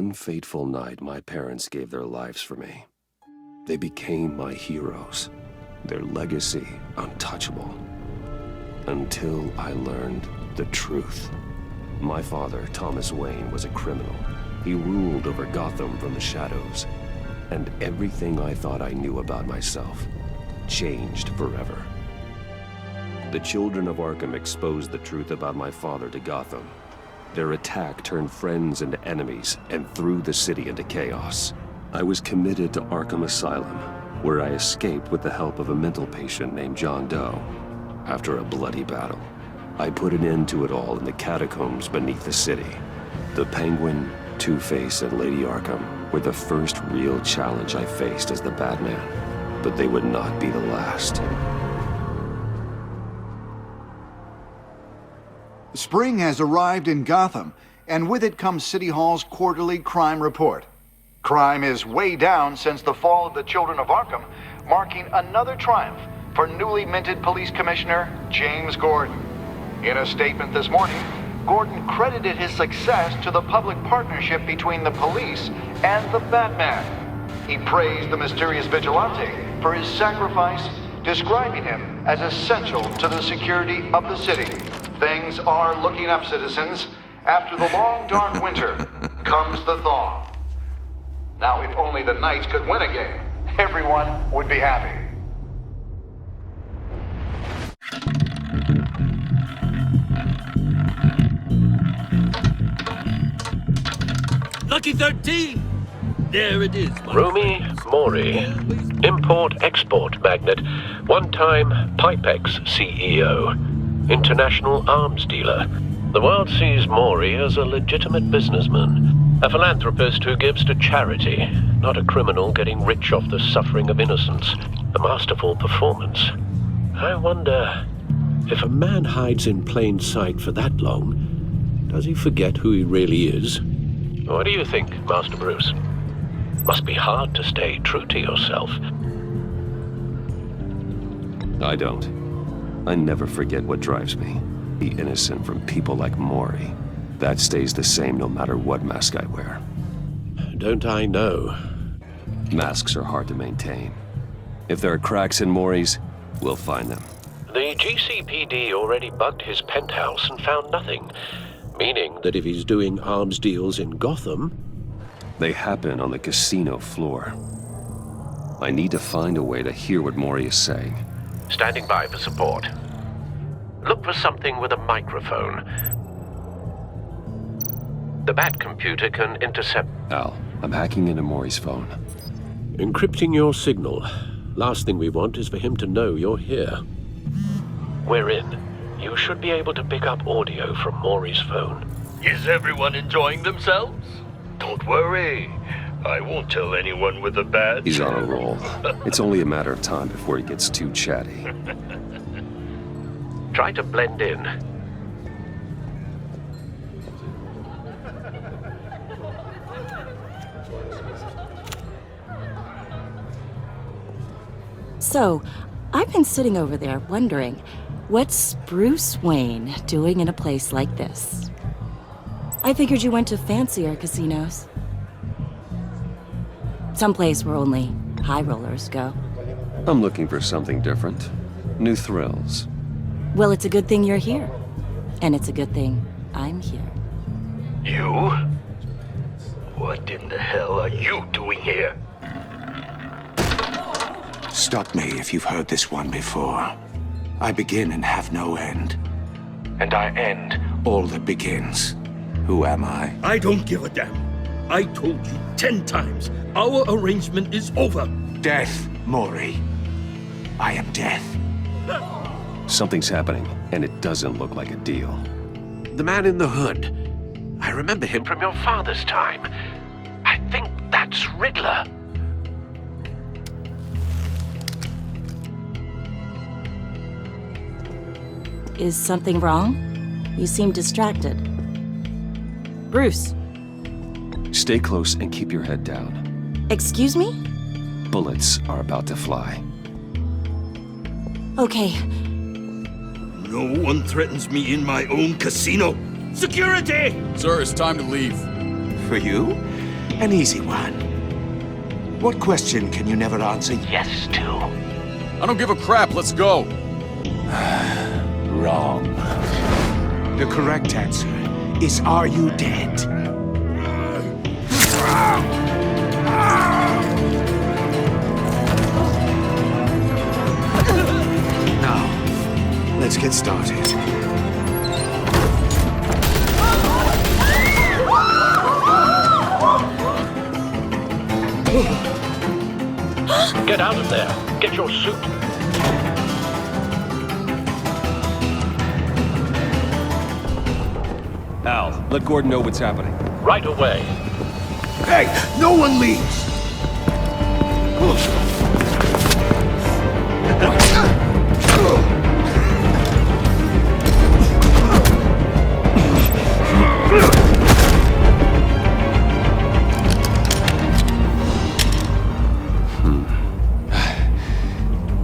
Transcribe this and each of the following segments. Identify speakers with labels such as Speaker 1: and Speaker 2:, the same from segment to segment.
Speaker 1: One fateful night, my parents gave their lives for me. They became my heroes, their legacy untouchable. Until I learned the truth. My father, Thomas Wayne, was a criminal. He ruled over Gotham from the shadows. And everything I thought I knew about myself changed forever. The children of Arkham exposed the truth about my father to Gotham. Their attack turned friends into enemies and threw the city into chaos. I was committed to Arkham Asylum, where I escaped with the help of a mental patient named John Doe. After a bloody battle, I put an end to it all in the catacombs beneath the city. The Penguin, Two-Face, and Lady Arkham were the first real challenge I faced as the Batman, but they would not be the last.
Speaker 2: Spring has arrived in Gotham, and with it comes City Hall's quarterly crime report. Crime is way down since the fall of the Children of Arkham, marking another triumph for newly minted Police Commissioner James Gordon. In a statement this morning, Gordon credited his success to the public partnership between the police and the Batman. He praised the mysterious vigilante for his sacrifice, describing him as essential to the security of the city. Things are looking up, citizens. After the long, dark winter comes the thaw. Now, if only the Knights could win a game, everyone would be happy.
Speaker 3: Lucky 13! There it is.
Speaker 4: Rumi Mori, import-export magnate, one-time Pipex CEO, international arms dealer. The world sees Mori as a legitimate businessman, a philanthropist who gives to charity, not a criminal getting rich off the suffering of innocence. A masterful performance. I wonder, if a man hides in plain sight for that long, does he forget who he really is? What do you think, Master Bruce? Must be hard to stay true to yourself.
Speaker 1: I don't. I never forget what drives me. Be innocent from people like Mori. That stays the same no matter what mask I wear.
Speaker 4: Don't I know?
Speaker 1: Masks are hard to maintain. If there are cracks in Mori's, we'll find them.
Speaker 4: The GCPD already bugged his penthouse and found nothing. Meaning that if he's doing arms deals in Gotham...
Speaker 1: They happen on the casino floor. I need to find a way to hear what Mori is saying.
Speaker 4: Standing by for support. Look for something with a microphone. The Bat computer can intercept...
Speaker 1: Al, I'm hacking into Mori's phone.
Speaker 4: Encrypting your signal. Last thing we want is for him to know you're here. We're in. You should be able to pick up audio from Mori's phone.
Speaker 3: Is everyone enjoying themselves? Don't worry. I won't tell anyone with a badge.
Speaker 1: He's on a roll. It's only a matter of time before he gets too chatty.
Speaker 4: Try to blend in.
Speaker 5: So, I've been sitting over there wondering, what's Bruce Wayne doing in a place like this? I figured you went to fancier casinos. Someplace where only high rollers go.
Speaker 1: I'm looking for something different. New thrills.
Speaker 5: Well, it's a good thing you're here. And it's a good thing I'm here.
Speaker 3: You? What in the hell are you doing here?
Speaker 6: Stop me if you've heard this one before. I begin and have no end. And I end all that begins. Who am I?
Speaker 3: I don't give a damn. I told you 10 times. Our arrangement is over.
Speaker 6: Death, Mori. I am death.
Speaker 1: Something's happening, and it doesn't look like a deal.
Speaker 4: The man in the hood. I remember him from your father's time. I think that's Riddler.
Speaker 5: Is something wrong? You seem distracted. Bruce.
Speaker 1: Stay close and keep your head down.
Speaker 5: Excuse me?
Speaker 1: Bullets are about to fly.
Speaker 5: Okay.
Speaker 3: No one threatens me in my own casino. Security!
Speaker 7: Sir, it's time to leave.
Speaker 6: For you? An easy one. What question can you never answer yes to?
Speaker 7: I don't give a crap, let's go!
Speaker 6: Wrong. The correct answer is, are you dead? Now, let's get started.
Speaker 4: Get out of there. Get your suit.
Speaker 7: Al, let Gordon know what's happening.
Speaker 4: Right away.
Speaker 6: Hey, no one leaves!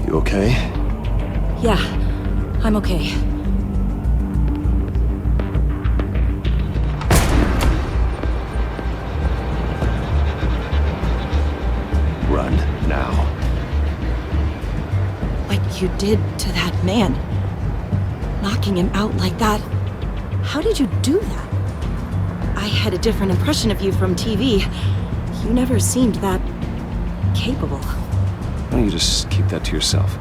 Speaker 1: You okay?
Speaker 5: Yeah, I'm okay.
Speaker 1: Run, now.
Speaker 5: What you did to that man. Knocking him out like that. How did you do that? I had a different impression of you from TV. You never seemed that capable.
Speaker 1: Why don't you just keep that to yourself?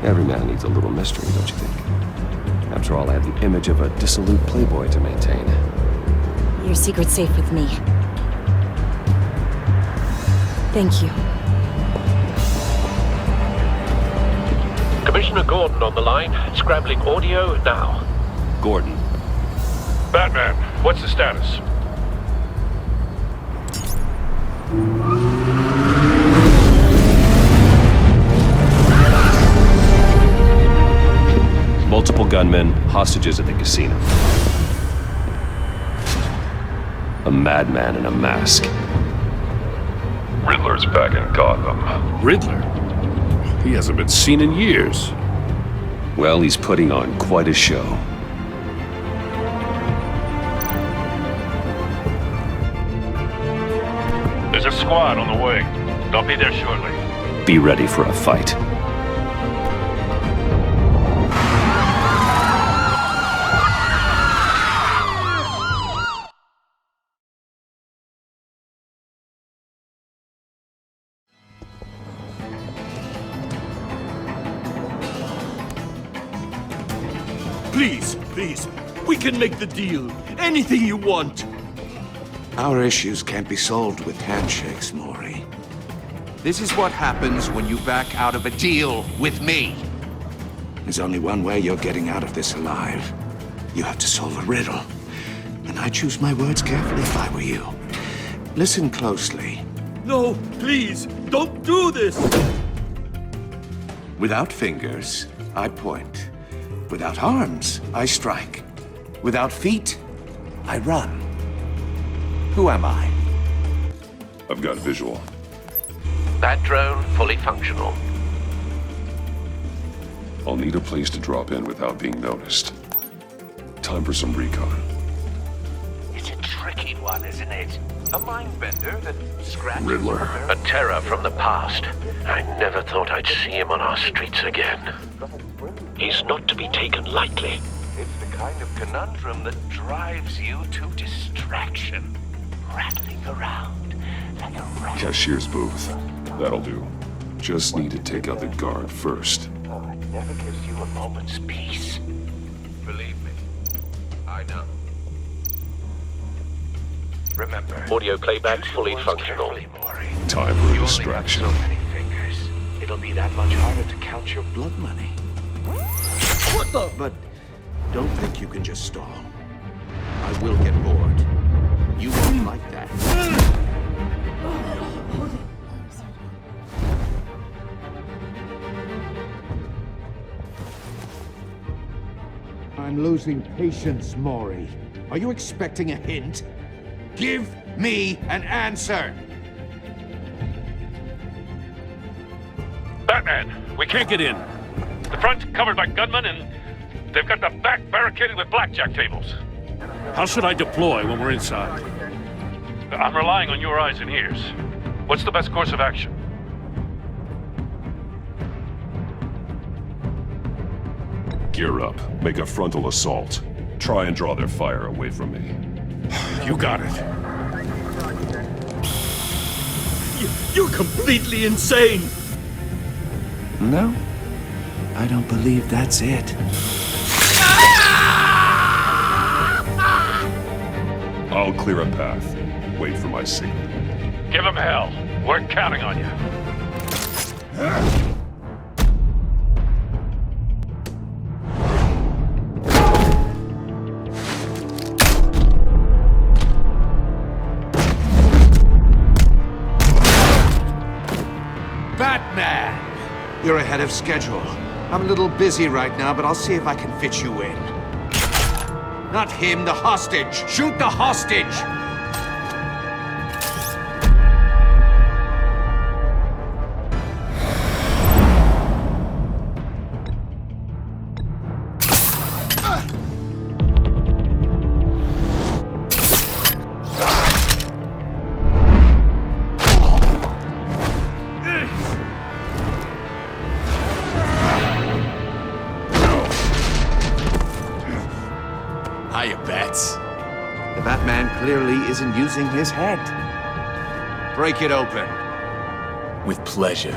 Speaker 1: Every man needs a little mystery, don't you think? After all, I have the image of a dissolute playboy to maintain.
Speaker 5: Your secret's safe with me. Thank you.
Speaker 4: Commissioner Gordon on the line. Scrambling audio now.
Speaker 1: Gordon.
Speaker 3: Batman, what's the status?
Speaker 1: Multiple gunmen, hostages at the casino. A madman in a mask.
Speaker 3: Riddler's back in Gotham.
Speaker 7: Riddler? He hasn't been seen in years.
Speaker 1: Well, he's putting on quite a show.
Speaker 3: There's a squad on the way. They'll be there shortly.
Speaker 1: Be ready for a fight.
Speaker 3: Please, we can make the deal. Anything you want.
Speaker 6: Our issues can't be solved with handshakes, Maury.
Speaker 8: This is what happens when you back out of a deal with me.
Speaker 6: There's only one way you're getting out of this alive. You have to solve a riddle. And I choose my words carefully if I were you. Listen closely.
Speaker 3: No, please, don't do this.
Speaker 6: Without fingers, I point. Without arms, I strike. Without feet, I run. Who am I?
Speaker 3: I've got visual.
Speaker 4: That drone fully functional.
Speaker 3: I'll need a place to drop in without being noticed. Time for some recon.
Speaker 4: It's a tricky one, isn't it? A mind bender that scratches...
Speaker 3: Riddler.
Speaker 4: A terror from the past. I never thought I'd see him on our streets again. He's not to be taken lightly. It's the kind of conundrum that drives you to distraction. Rattling around like a rat.
Speaker 3: Cashier's booth. That'll do. Just need to take out the guard first.
Speaker 4: It never gives you a moment's peace. Believe me, I know. Remember, audio playback fully functional.
Speaker 3: Time for a distraction.
Speaker 4: So many fingers. It'll be that much harder to count your blood money.
Speaker 8: What the?
Speaker 6: But don't think you can just stall. I will get bored. You won't like that. I'm losing patience, Maury. Are you expecting a hint? Give me an answer!
Speaker 3: Batman, we can't get in. The front's covered by gunmen and they've got the back barricaded with blackjack tables.
Speaker 7: How should I deploy when we're inside?
Speaker 9: I'm relying on your eyes and ears. What's the best course of action?
Speaker 7: Gear up. Make a frontal assault. Try and draw their fire away from me.
Speaker 9: You got it.
Speaker 3: You're completely insane!
Speaker 6: No, I don't believe that's it.
Speaker 7: I'll clear a path. Wait for my signal.
Speaker 9: Give him hell. We're counting on you.
Speaker 8: Batman! You're ahead of schedule. I'm a little busy right now, but I'll see if I can fit you in. Not him, the hostage! Shoot the hostage! Hiya, Bats. The Batman clearly isn't using his head. Break it open.
Speaker 3: With pleasure.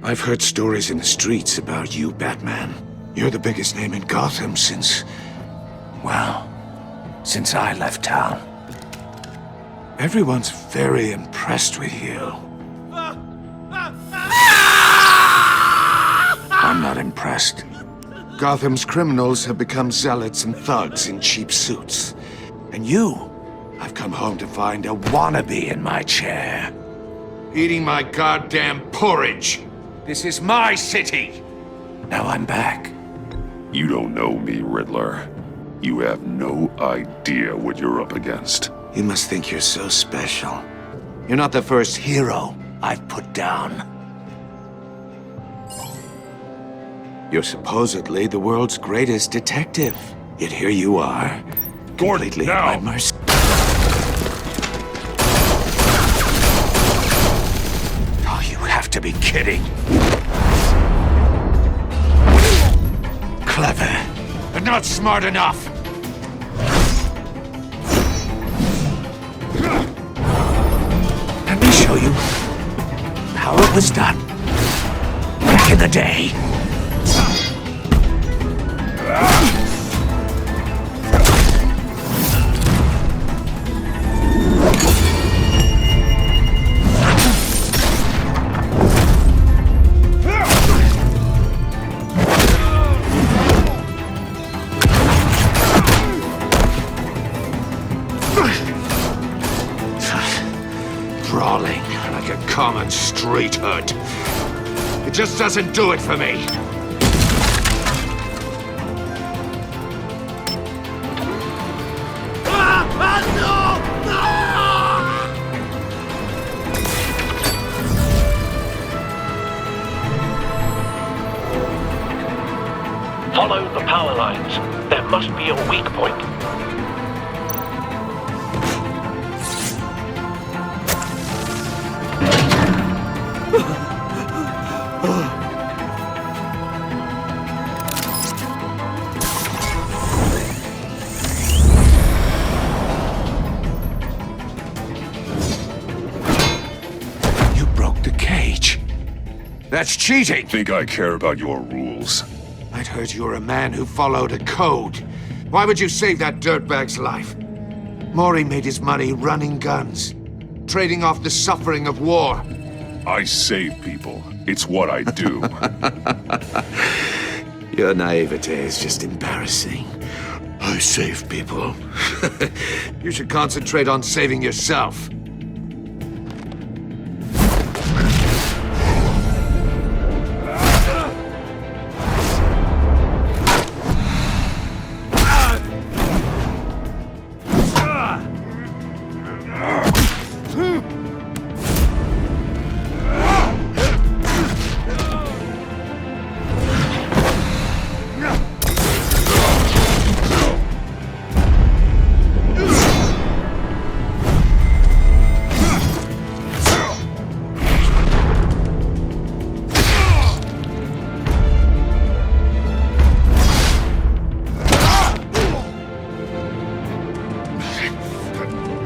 Speaker 6: I've heard stories in the streets about you, Batman. You're the biggest name in Gotham since... well, since I left town. Everyone's very impressed with you. I'm not impressed. Gotham's criminals have become zealots and thugs in cheap suits. And you, I've come home to find a wannabe in my chair. Eating my goddamn porridge. This is my city! Now I'm back.
Speaker 7: You don't know me, Riddler. You have no idea what you're up against.
Speaker 6: You must think you're so special. You're not the first hero I've put down. You're supposedly the world's greatest detective. Yet here you are, completely at my mercy. Oh, you have to be kidding. Clever, but not smart enough. Let me show you how it was done back in the day. Brawling like a common street hood. It just doesn't do it for me.
Speaker 4: Follow the power lines. There must be a weak point.
Speaker 6: You broke the cage. That's cheating!
Speaker 7: Think I care about your rules?
Speaker 6: I'd heard you were a man who followed a code. Why would you save that dirtbag's life? Maury made his money running guns, trading off the suffering of war.
Speaker 7: I save people. It's what I do.
Speaker 6: Your naivete is just embarrassing. I save people. You should concentrate on saving yourself.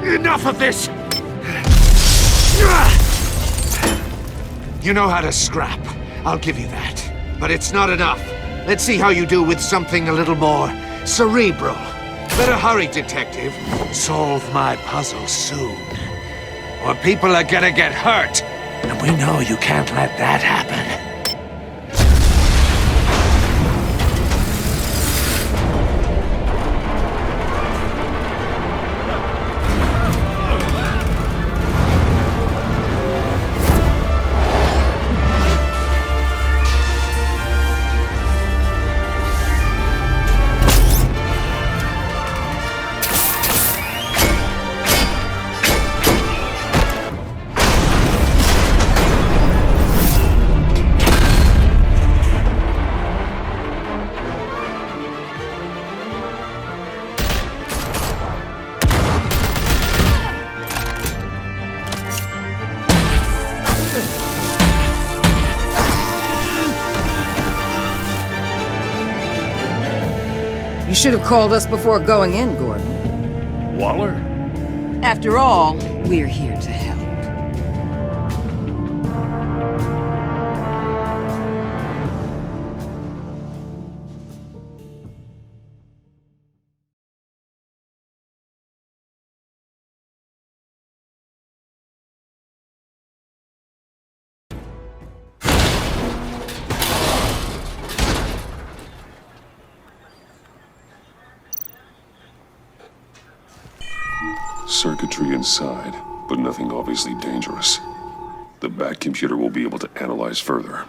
Speaker 6: Enough of this! You know how to scrap. I'll give you that. But it's not enough. Let's see how you do with something a little more cerebral. Better hurry, detective. Solve my puzzle soon. Or people are gonna get hurt. And we know you can't let that happen.
Speaker 10: You should have called us before going in, Gordon.
Speaker 3: Waller?
Speaker 10: After all, we're here to help.
Speaker 7: Circuitry inside, but nothing obviously dangerous. The back computer will be able to analyze further.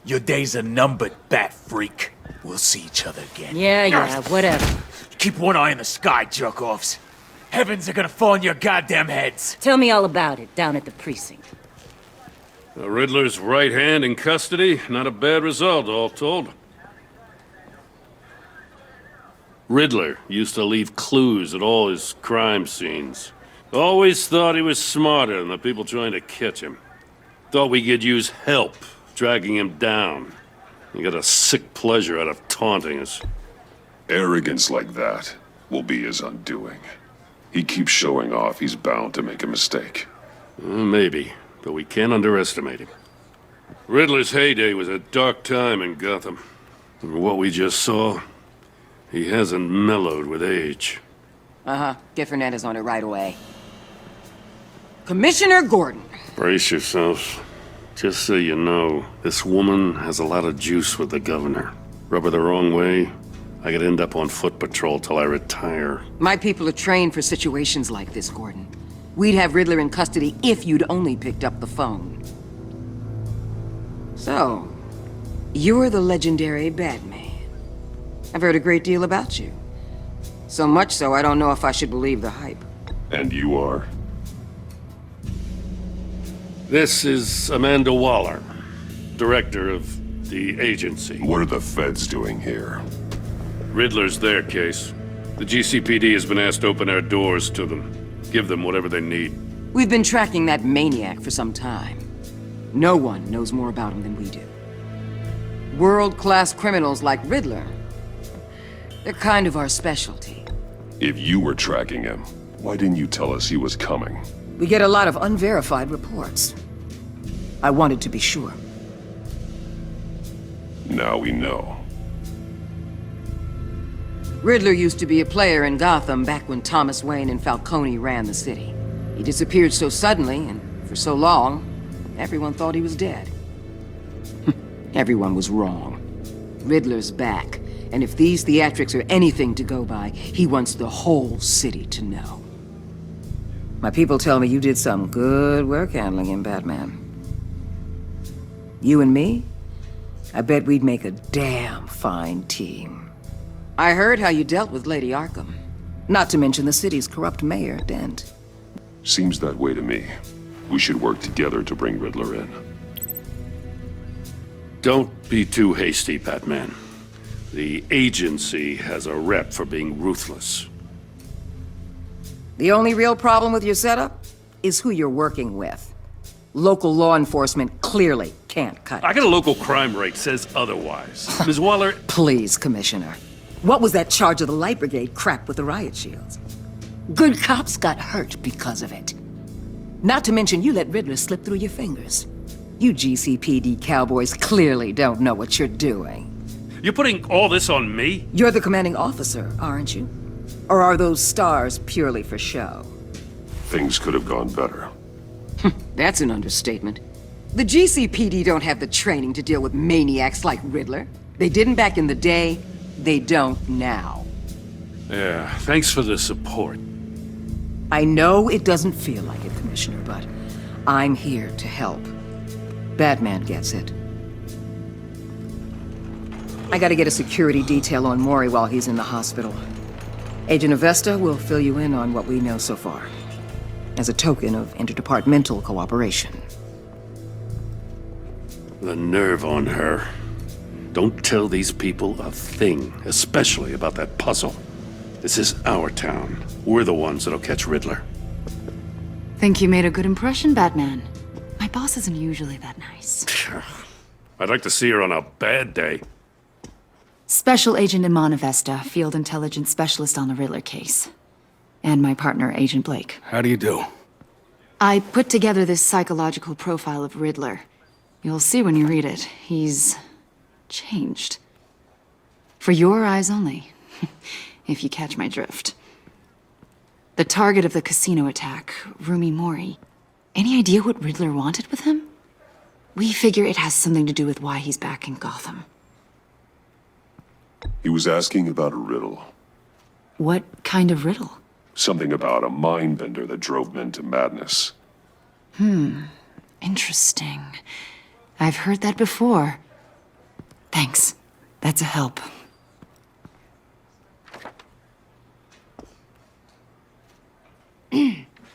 Speaker 11: Your days are numbered, bat freak. We'll see each other again.
Speaker 10: Yeah, whatever.
Speaker 11: Keep one eye in the sky, jerk-offs. Heavens are gonna fall on your goddamn heads.
Speaker 10: Tell me all about it down at the precinct.
Speaker 9: The Riddler's right hand in custody. Not a bad result, all told. Riddler used to leave clues at all his crime scenes. Always thought he was smarter than the people trying to catch him. Thought we could use help dragging him down. He got a sick pleasure out of taunting us.
Speaker 7: Arrogance like that will be his undoing. He keeps showing off, he's bound to make a mistake.
Speaker 9: Maybe, but we can't underestimate him. Riddler's heyday was a dark time in Gotham. And what we just saw, he hasn't mellowed with age.
Speaker 10: Uh-huh. Get Fernandez on it right away. Commissioner Gordon.
Speaker 9: Brace yourselves. Just so you know, this woman has a lot of juice with the governor. Rub her the wrong way, I could end up on foot patrol till I retire.
Speaker 10: My people are trained for situations like this, Gordon. We'd have Riddler in custody if you'd only picked up the phone. So, you're the legendary Batman. I've heard a great deal about you. So much so, I don't know if I should believe the hype.
Speaker 7: And you are?
Speaker 9: This is Amanda Waller, director of the agency.
Speaker 7: What are the feds doing here?
Speaker 9: Riddler's their case. The GCPD has been asked to open our doors to them. Give them whatever they need.
Speaker 10: We've been tracking that maniac for some time. No one knows more about him than we do. World-class criminals like Riddler. They're kind of our specialty.
Speaker 7: If you were tracking him, why didn't you tell us he was coming?
Speaker 10: We get a lot of unverified reports. I wanted to be sure.
Speaker 7: Now we know.
Speaker 10: Riddler used to be a player in Gotham back when Thomas Wayne and Falcone ran the city. He disappeared so suddenly and for so long, everyone thought he was dead. Everyone was wrong. Riddler's back, and if these theatrics are anything to go by, he wants the whole city to know. My people tell me you did some good work handling him, Batman. You and me? I bet we'd make a damn fine team. I heard how you dealt with Lady Arkham. Not to mention the city's corrupt mayor, Dent.
Speaker 7: Seems that way to me. We should work together to bring Riddler in.
Speaker 9: Don't be too hasty, Batman. The agency has a rep for being ruthless.
Speaker 10: The only real problem with your setup is who you're working with. Local law enforcement clearly can't cut it.
Speaker 9: I got a local crime rate says otherwise. Ms. Waller...
Speaker 10: Please, Commissioner. What was that charge of the Light Brigade crap with the riot shields? Good cops got hurt because of it. Not to mention you let Riddler slip through your fingers. You GCPD cowboys clearly don't know what you're doing.
Speaker 9: You're putting all this on me?
Speaker 10: You're the commanding officer, aren't you? Or are those stars purely for show?
Speaker 7: Things could have gone better.
Speaker 10: That's an understatement. The GCPD don't have the training to deal with maniacs like Riddler. They didn't back in the day. They don't now.
Speaker 9: Yeah, thanks for the support.
Speaker 10: I know it doesn't feel like it, Commissioner, but I'm here to help. Batman gets it. I gotta get a security detail on Mori while he's in the hospital. Agent Avesta will fill you in on what we know so far, as a token of interdepartmental cooperation.
Speaker 9: The nerve on her. Don't tell these people a thing, especially about that puzzle. This is our town. We're the ones that'll catch Riddler.
Speaker 12: Think you made a good impression, Batman. My boss isn't usually that nice.
Speaker 9: I'd like to see her on a bad day.
Speaker 12: Special Agent Iman Avesta, Field Intelligence Specialist on the Riddler case. And my partner, Agent Blake.
Speaker 11: How do you do?
Speaker 12: I put together this psychological profile of Riddler. You'll see when you read it. He's changed. For your eyes only, if you catch my drift. The target of the casino attack, Rumi Mori. Any idea what Riddler wanted with him? We figure it has something to do with why he's back in Gotham.
Speaker 7: He was asking about a riddle.
Speaker 12: What kind of riddle?
Speaker 7: Something about a mind bender that drove men to madness.
Speaker 12: Interesting. I've heard that before. Thanks. That's a help.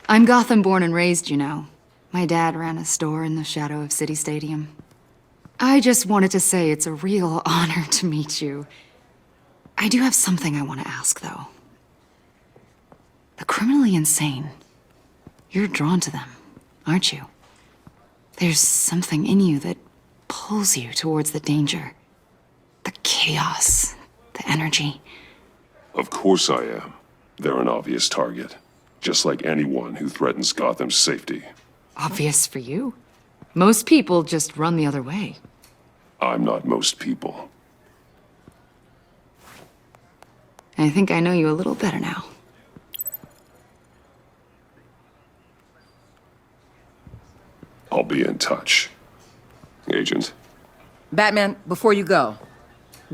Speaker 12: I'm Gotham born and raised, you know. My dad ran a store in the shadow of City Stadium. I just wanted to say it's a real honor to meet you. I do have something I want to ask, though. The criminally insane. You're drawn to them, aren't you? There's something in you that pulls you towards the danger. The chaos, the energy.
Speaker 7: Of course I am. They're an obvious target. Just like anyone who threatens Gotham's safety.
Speaker 12: Obvious for you. Most people just run the other way.
Speaker 7: I'm not most people.
Speaker 12: I think I know you a little better now.
Speaker 7: I'll be in touch. Agent.
Speaker 10: Batman, before you go,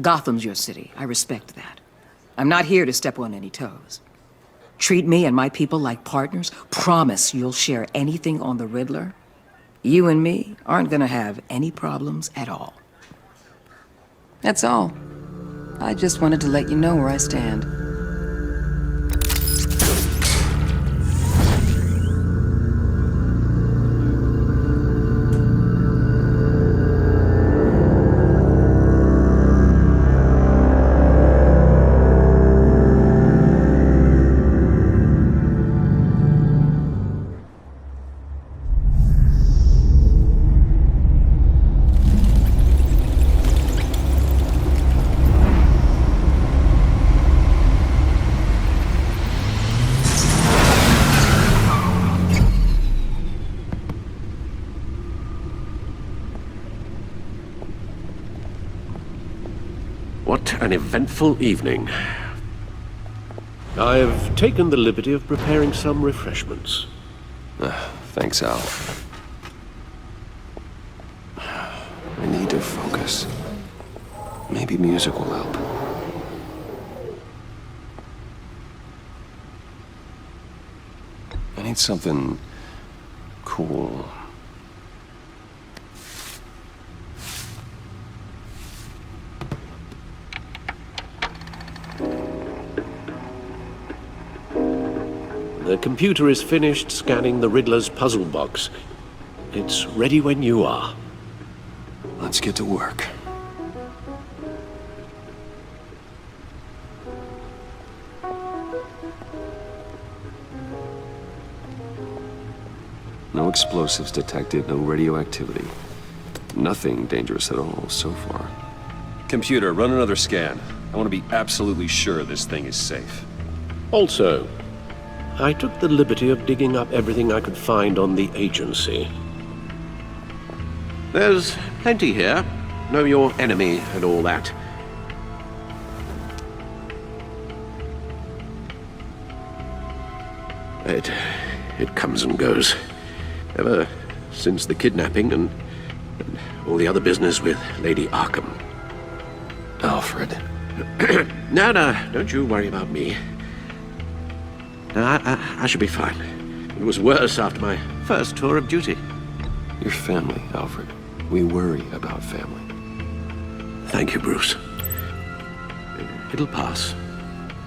Speaker 10: Gotham's your city. I respect that. I'm not here to step on any toes. Treat me and my people like partners. Promise you'll share anything on the Riddler. You and me aren't gonna have any problems at all. That's all. I just wanted to let you know where I stand.
Speaker 1: What an eventful evening.
Speaker 4: I've taken the liberty of preparing some refreshments.
Speaker 1: Thanks, Al. I need to focus. Maybe music will help. I need something cool.
Speaker 4: The computer is finished scanning the Riddler's puzzle box. It's ready when you are.
Speaker 1: Let's get to work. No explosives detected, no radioactivity. Nothing dangerous at all so far. Computer, run another scan. I want to be absolutely sure this thing is safe.
Speaker 4: Also, I took the liberty of digging up everything I could find on the agency. There's plenty here. Know your enemy and all that. It comes and goes. Ever since the kidnapping and all the other business with Lady Arkham.
Speaker 1: Alfred.
Speaker 4: No, don't you worry about me. No, I should be fine. It was worse after my first tour of duty.
Speaker 1: Your family, Alfred. We worry about family.
Speaker 4: Thank you, Bruce. It'll pass.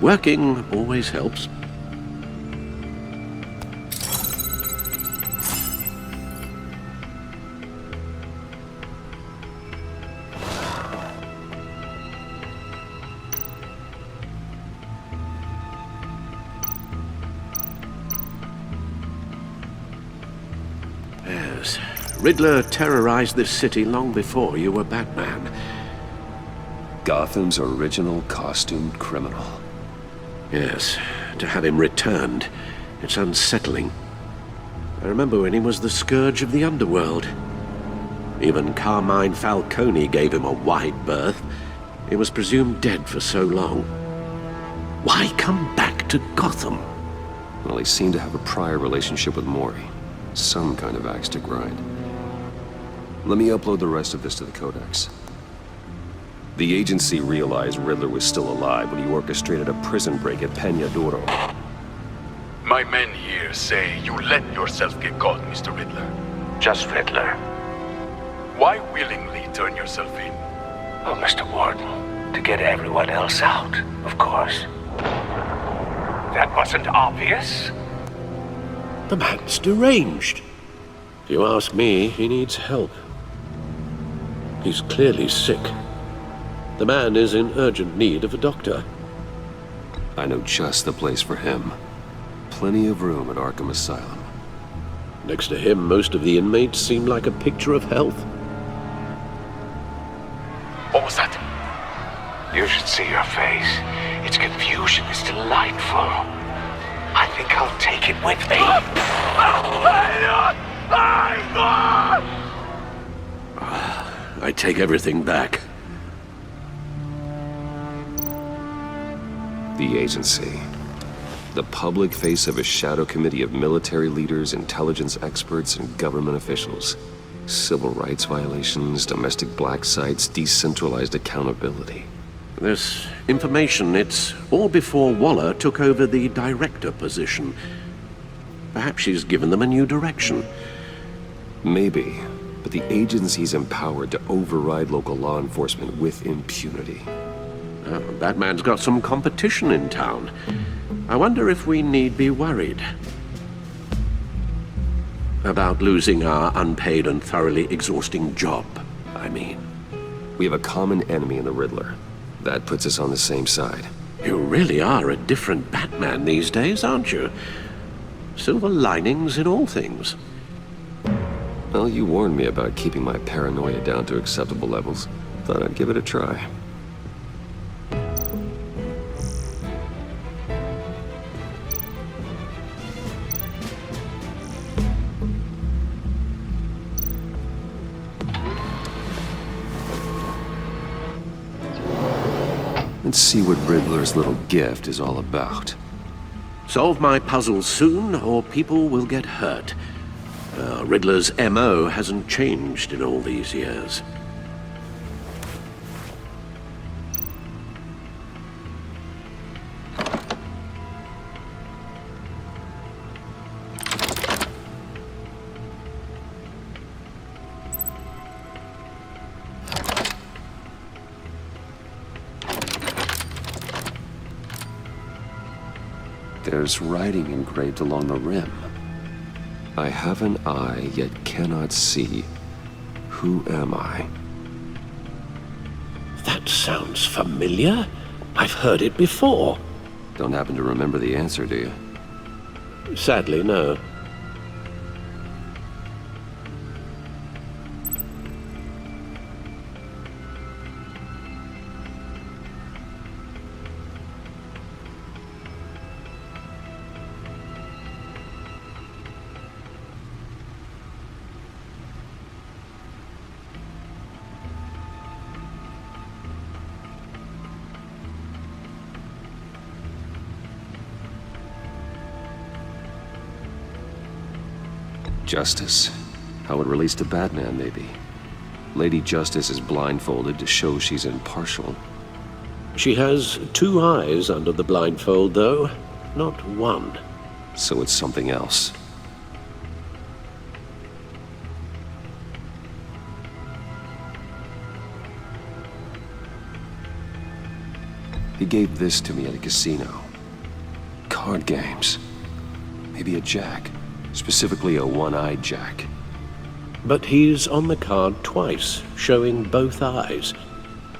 Speaker 4: Working always helps. Riddler terrorized this city long before you were Batman.
Speaker 1: Gotham's original costumed criminal.
Speaker 4: Yes, to have him returned, it's unsettling. I remember when he was the scourge of the underworld. Even Carmine Falcone gave him a wide berth. He was presumed dead for so long. Why come back to Gotham?
Speaker 1: Well, he seemed to have a prior relationship with Mori. Some kind of axe to grind. Let me upload the rest of this to the Codex. The agency realized Riddler was still alive when he orchestrated a prison break at Peña Duro.
Speaker 13: My men here say you let yourself get caught, Mr. Riddler.
Speaker 14: Just Riddler.
Speaker 13: Why willingly turn yourself in?
Speaker 14: Oh, Mr. Warden, to get everyone else out, of course. That wasn't obvious?
Speaker 4: The man's deranged. If you ask me, he needs help. He's clearly sick. The man is in urgent need of a doctor.
Speaker 1: I know just the place for him. Plenty of room at Arkham Asylum.
Speaker 4: Next to him, most of the inmates seem like a picture of health.
Speaker 13: What was that?
Speaker 14: You should see your face. Its confusion is delightful. I think I'll take it with me.
Speaker 4: I take everything back.
Speaker 1: The agency. The public face of a shadow committee of military leaders, intelligence experts, and government officials. Civil rights violations, domestic black sites, decentralized accountability.
Speaker 4: This information, it's all before Waller took over the director position. Perhaps she's given them a new direction.
Speaker 1: Maybe, but the agency's empowered to override local law enforcement with impunity.
Speaker 4: Batman's got some competition in town. I wonder if we need be worried about losing our unpaid and thoroughly exhausting job, I mean.
Speaker 1: We have a common enemy in the Riddler. That puts us on the same side.
Speaker 4: You really are a different Batman these days, aren't you? Silver linings in all things.
Speaker 1: Well, you warned me about keeping my paranoia down to acceptable levels. Thought I'd give it a try. Let's see what Riddler's little gift is all about.
Speaker 4: Solve my puzzle soon, or people will get hurt. Riddler's MO hasn't changed in all these years.
Speaker 1: There's writing engraved along the rim. I have an eye, yet cannot see. Who am I?
Speaker 4: That sounds familiar. I've heard it before.
Speaker 1: Don't happen to remember the answer, do you?
Speaker 4: Sadly, no.
Speaker 1: Justice? How it relates to Batman, maybe. Lady Justice is blindfolded to show she's impartial.
Speaker 4: She has 2 eyes under the blindfold, though, not 1.
Speaker 1: So it's something else. He gave this to me at a casino. Card games. Maybe a jack. Specifically a one-eyed jack.
Speaker 4: But he's on the card twice, showing both eyes.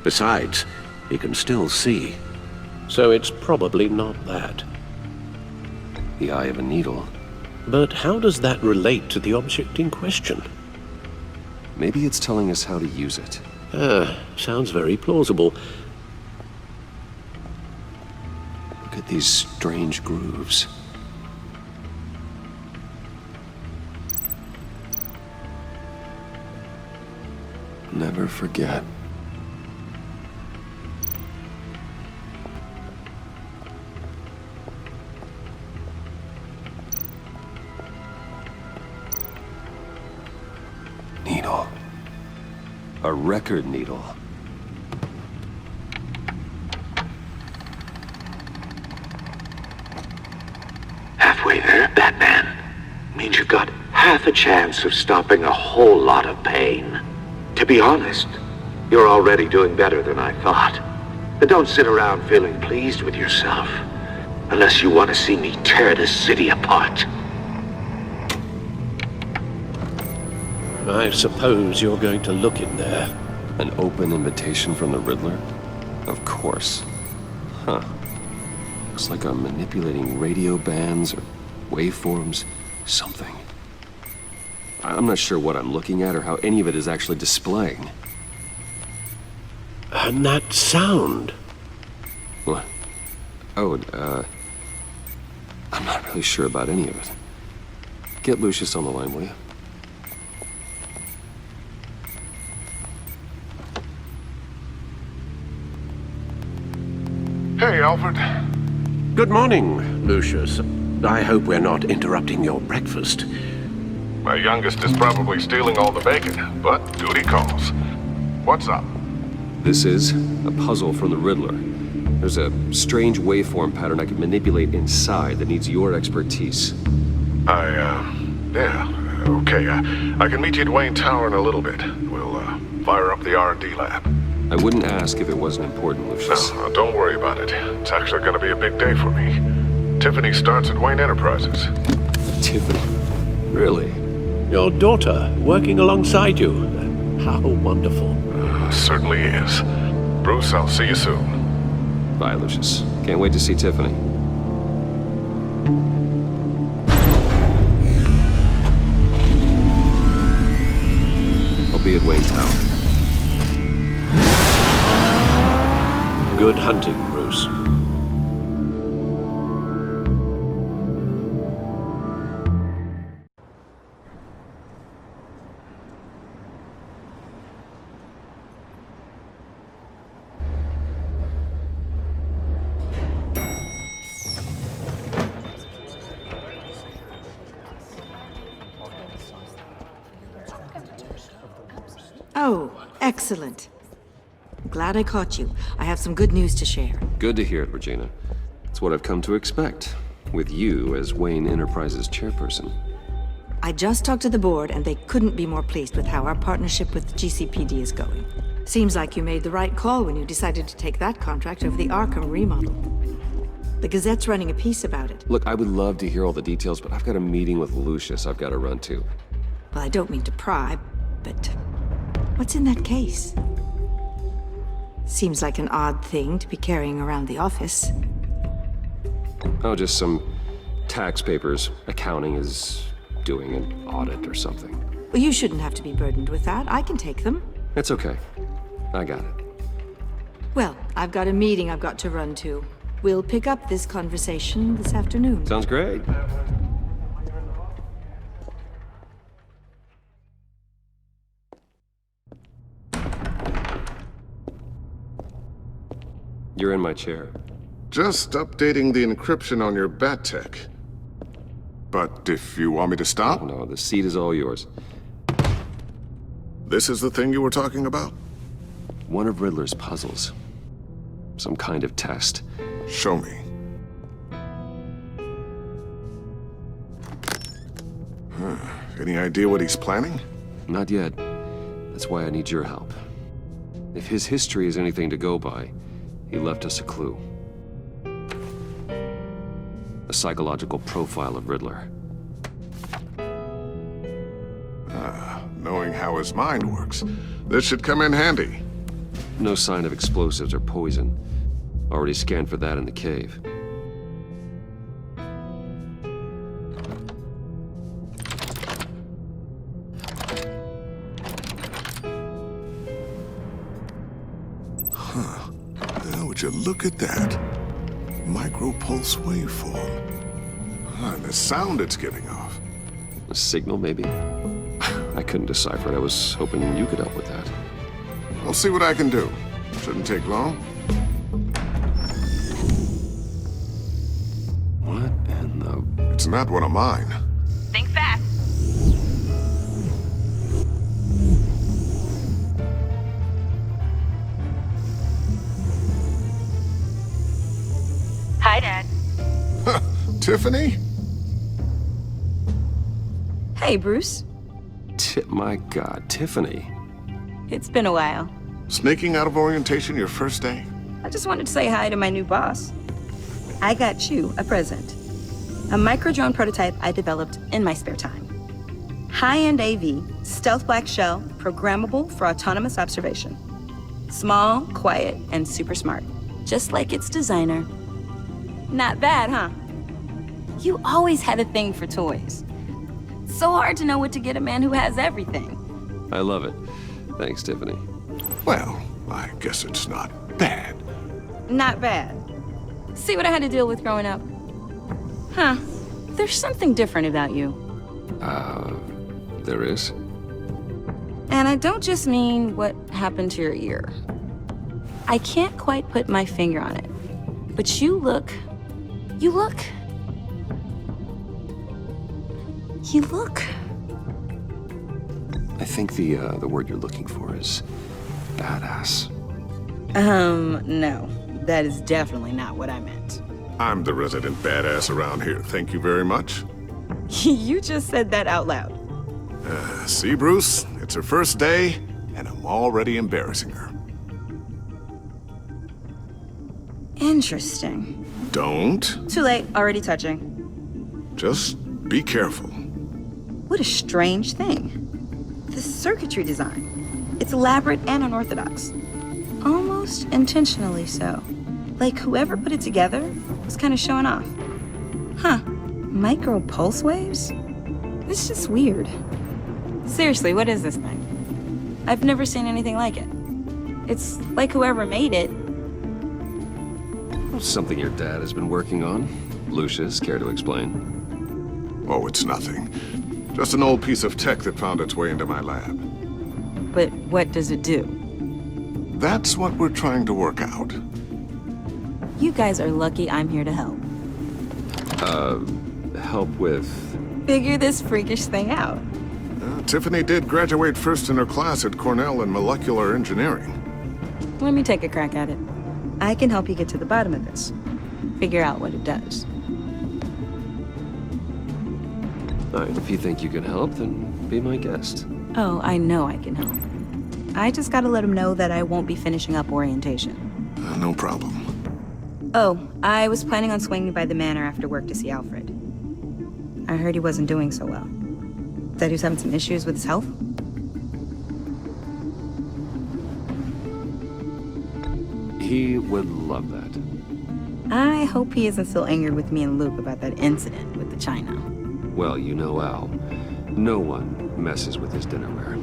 Speaker 4: Besides, he can still see. So it's probably not that.
Speaker 1: The eye of a needle.
Speaker 4: But how does that relate to the object in question?
Speaker 1: Maybe it's telling us how to use it.
Speaker 4: Sounds very plausible.
Speaker 1: Look at these strange grooves. Never forget. Needle. A record needle.
Speaker 14: Halfway there, Batman. Means you've got half a chance of stopping a whole lot of pain. To be honest, you're already doing better than I thought. But don't sit around feeling pleased with yourself, unless you want to see me tear this city apart.
Speaker 4: I suppose you're going to look in there.
Speaker 1: An open invitation from the Riddler? Of course. Huh. Looks like I'm manipulating radio bands or waveforms, something. I'm not sure what I'm looking at or how any of it is actually displaying.
Speaker 4: And that sound?
Speaker 1: What? Oh, I'm not really sure about any of it. Get Lucius on the line, will you?
Speaker 15: Hey, Alfred.
Speaker 4: Good morning, Lucius. I hope we're not interrupting your breakfast.
Speaker 15: My youngest is probably stealing all the bacon, but duty calls. What's up?
Speaker 1: This is a puzzle from the Riddler. There's a strange waveform pattern I can manipulate inside that needs your expertise.
Speaker 15: Yeah, okay. I can meet you at Wayne Tower in a little bit. We'll, fire up the R&D lab.
Speaker 1: I wouldn't ask if it wasn't important, Lucius.
Speaker 15: No, don't worry about it. It's actually gonna be a big day for me. Tiffany starts at Wayne Enterprises.
Speaker 1: Tiffany? Really?
Speaker 4: Your daughter, working alongside you. How wonderful.
Speaker 15: Certainly is. Bruce, I'll see you soon.
Speaker 1: Bye, Lucius. Can't wait to see Tiffany. I'll be at Wayne Tower.
Speaker 4: Good hunting, Bruce.
Speaker 16: Oh, excellent. Glad I caught you. I have some good news to share.
Speaker 1: Good to hear it, Regina. It's what I've come to expect, with you as Wayne Enterprises chairperson.
Speaker 16: I just talked to the board, and they couldn't be more pleased with how our partnership with the GCPD is going. Seems like you made the right call when you decided to take that contract over the Arkham remodel. The Gazette's running a piece about it.
Speaker 1: Look, I would love to hear all the details, but I've got a meeting with Lucius I've got to run to.
Speaker 16: Well, I don't mean to pry, but what's in that case? Seems like an odd thing to be carrying around the office.
Speaker 1: Oh, just some tax papers. Accounting is doing an audit or something.
Speaker 16: Well, you shouldn't have to be burdened with that. I can take them.
Speaker 1: It's okay. I got it.
Speaker 16: Well, I've got a meeting I've got to run to. We'll pick up this conversation this afternoon.
Speaker 1: Sounds great. You're in my chair.
Speaker 7: Just updating the encryption on your bat tech. But if you want me to stop?
Speaker 1: No, the seat is all yours.
Speaker 7: This is the thing you were talking about?
Speaker 1: One of Riddler's puzzles. Some kind of test.
Speaker 7: Show me. Any idea what he's planning?
Speaker 1: Not yet. That's why I need your help. If his history is anything to go by, he left us a clue. A psychological profile of Riddler.
Speaker 7: Knowing how his mind works, this should come in handy.
Speaker 1: No sign of explosives or poison. Already scanned for that in the cave.
Speaker 7: Would you look at that? Micro-pulse waveform. And the sound it's giving off.
Speaker 1: A signal, maybe? I couldn't decipher it. I was hoping you could help with that.
Speaker 7: I'll see what I can do. Shouldn't take long.
Speaker 1: What in the...
Speaker 7: It's not one of mine.
Speaker 5: Think fast. Hi, Dad.
Speaker 7: Tiffany?
Speaker 5: Hey, Bruce.
Speaker 1: My God, Tiffany.
Speaker 5: It's been a while.
Speaker 7: Sneaking out of orientation your first day?
Speaker 5: I just wanted to say hi to my new boss. I got you a present. A micro-drone prototype I developed in my spare time. High-end AV, stealth black shell, programmable for autonomous observation. Small, quiet, and super smart. Just like its designer. Not bad, huh? You always had a thing for toys. So hard to know what to get a man who has everything.
Speaker 1: I love it. Thanks, Tiffany.
Speaker 7: Well, I guess it's not bad.
Speaker 5: Not bad. See what I had to deal with growing up? Huh. There's something different about you.
Speaker 1: There is?
Speaker 5: And I don't just mean what happened to your ear. I can't quite put my finger on it. But you look...
Speaker 1: I think the word you're looking for is badass.
Speaker 5: No. That is definitely not what I meant.
Speaker 7: I'm the resident badass around here. Thank you very much.
Speaker 5: You just said that out loud.
Speaker 7: See, Bruce? It's her first day, and I'm already embarrassing her.
Speaker 5: Interesting.
Speaker 7: Don't.
Speaker 5: Too late. Already touching.
Speaker 7: Just be careful.
Speaker 5: What a strange thing. The circuitry design. It's elaborate and unorthodox. Almost intentionally so. Like whoever put it together was kind of showing off. Huh. Micro pulse waves? It's just weird. Seriously, what is this thing? I've never seen anything like it. It's like whoever made it.
Speaker 1: Something your dad has been working on. Lucius, care to explain?
Speaker 7: Oh, it's nothing. Just an old piece of tech that found its way into my lab.
Speaker 5: But what does it do?
Speaker 7: That's what we're trying to work out.
Speaker 5: You guys are lucky I'm here to help.
Speaker 1: Help with...
Speaker 5: Figure this freakish thing out.
Speaker 7: Tiffany did graduate first in her class at Cornell in molecular engineering.
Speaker 5: Let me take a crack at it. I can help you get to the bottom of this. Figure out what it does.
Speaker 1: All right, if you think you can help, then be my guest.
Speaker 5: Oh, I know I can help. I just gotta let him know that I won't be finishing up orientation.
Speaker 7: No problem.
Speaker 5: Oh, I was planning on swinging by the manor after work to see Alfred. I heard he wasn't doing so well. That he was having some issues with his health?
Speaker 1: He would love that.
Speaker 5: I hope he isn't still angered with me and Luke about that incident with the china.
Speaker 1: Well, you know Al. No one messes with his dinnerware.